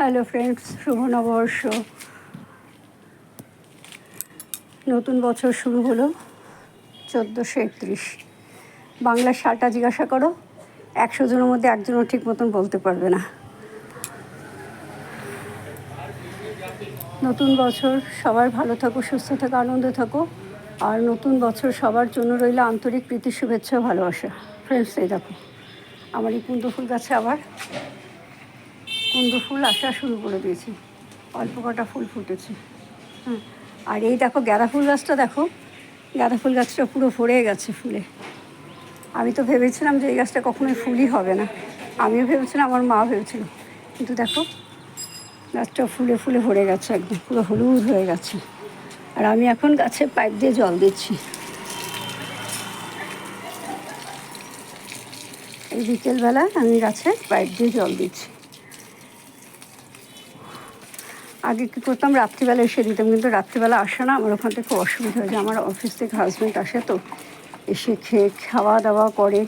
Hello friends, শুভ নববর্ষ। নতুন বছর শুরু হলো 1431। বাংলার সালটা জিজ্ঞাসা করো, 100 জনের মধ্যে একজনও ঠিক মতন বলতে পারবে না। নতুন বছর, সবার ভালো থাকো, সুস্থ থাকো, আনন্দে থাকো। আর নতুন বছর সবার জন্য রইল আন্তরিক প্রীতি, শুভেচ্ছা, ভালোবাসা। ফ্রেন্ডস, এই দেখো আমার এই কুন্দ ফুল গাছে আবার কুন্দ ফুল আসা শুরু করে দিয়েছি। অল্প কটা ফুল ফুটেছে। আর এই দেখো গাঁদা ফুল গাছটা, দেখো গাঁদা ফুল গাছটা পুরো ভরে গেছে ফুলে। আমি তো ভেবেছিলাম যে এই গাছটা কখনোই ফুলই হবে না, আমিও ভেবেছিলাম, আমার মা ভেবেছিল, কিন্তু দেখো গাছটা ফুলে ফুলে ভরে গেছে, একদম পুরো হলুদ হয়ে গেছে। আর আমি এখন গাছে পাইপ দিয়ে জল দিচ্ছি। এই বিকেলবেলা আমি গাছে পাইপ দিয়ে জল দিচ্ছি। আগে কী করতাম, রাত্রিবেলা এসে দিতাম, কিন্তু রাত্রিবেলা আসে না, আমার ওখান থেকে খুব অসুবিধা হয়ে যায়। আমার অফিস থেকে হাজব্যান্ড আসে, তো এসে খাওয়া দাওয়া করে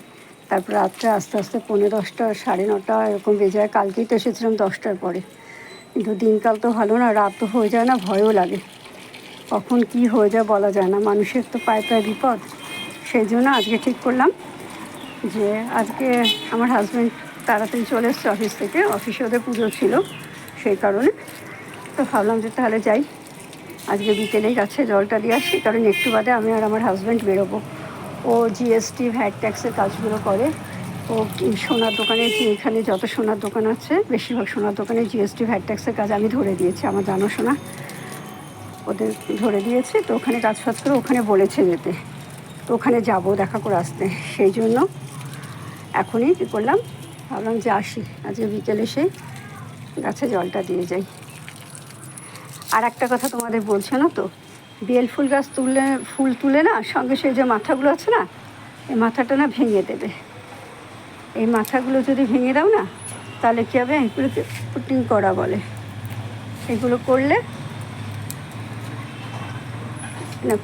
তারপর রাত্রে আস্তে আস্তে 9:30 9:30 এরকম বেজে যায়। কালকেই তো এসেছিলাম 10টার পরে, কিন্তু দিনকাল তো ভালো না, রাত তো হয়ে যায় না, ভয়ও লাগে, কখন কি হয়ে যায় বলা যায় না, মানুষের তো পায়ে পায়ে বিপদ। সেই জন্য আজকে ঠিক করলাম যে আজকে আমার হাজব্যান্ড তাড়াতাড়ি চলে এসছে অফিস থেকে, অফিসে ওদের পুজো ছিল, সেই কারণে তো ভাবলাম যে তাহলে যাই আজকে বিকেলেই গাছে জলটা দিয়ে আসি, কারণ একটু বাদে আমি আর আমার হাজব্যান্ড বেরোবো। ও জিএসটি ভ্যাট ট্যাক্সের কাজগুলো করে। ও সোনার দোকানে, এখানে যত সোনার দোকান আছে বেশিরভাগ সোনার দোকানে জিএসটি ভ্যাট ট্যাক্সের কাজ আমি ধরে দিয়েছি, আমার জানাশোনা ওদের ধরে দিয়েছে। তো ওখানে কাজ ফাজ করে ওখানে বলেছে যেতে, তো ওখানে যাবো দেখা করে আসতে। সেই জন্য এখনই কী করলাম, ভাবলাম যে আসি আজকে বিকেলে এসে গাছে জলটা দিয়ে যাই। আর একটা কথা তোমাদের বলছে না তো, বেল ফুল গাছ ফুল তুলে না, সঙ্গে সেই যে মাথাগুলো আছে না, এই মাথাটা না ভেঙে দেবে। এই মাথাগুলো যদি ভেঙে দাও না, তাহলে কী হবে, এগুলোকে পুটিং করা বলে। এগুলো করলে না,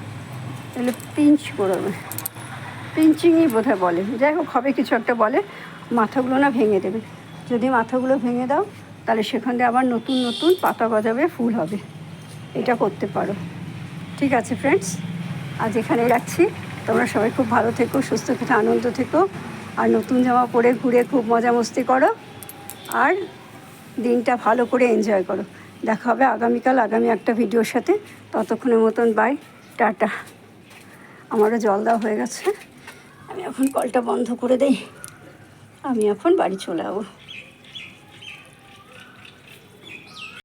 এগুলো পিঞ্চ করবে, পিঞ্চিংই বোধহয় বলে, যাই হোক হবে কিছু একটা বলে। মাথাগুলো না ভেঙে দেবে, যদি মাথাগুলো ভেঙে দাও তাহলে সেখান থেকে আবার নতুন নতুন পাতা গজাবে, ফুল হবে। এটা করতে পারো। ঠিক আছে ফ্রেন্ডস, আজ এখানেই রাখছি। তোমরা সবাই খুব ভালো থেকো, সুস্থ থেকো, আনন্দ থেকো, আর নতুন জামা পরে ঘুরে খুব মজা মস্তি করো, আর দিনটা ভালো করে এনজয় করো। দেখা হবে আগামীকাল আগামী একটা ভিডিওর সাথে। ততক্ষণের মতন বাই, টাটা। আমারও জল দেওয়া হয়ে গেছে, আমি এখন কলটা বন্ধ করে দেই, আমি এখন বাড়ি চলে যাবো।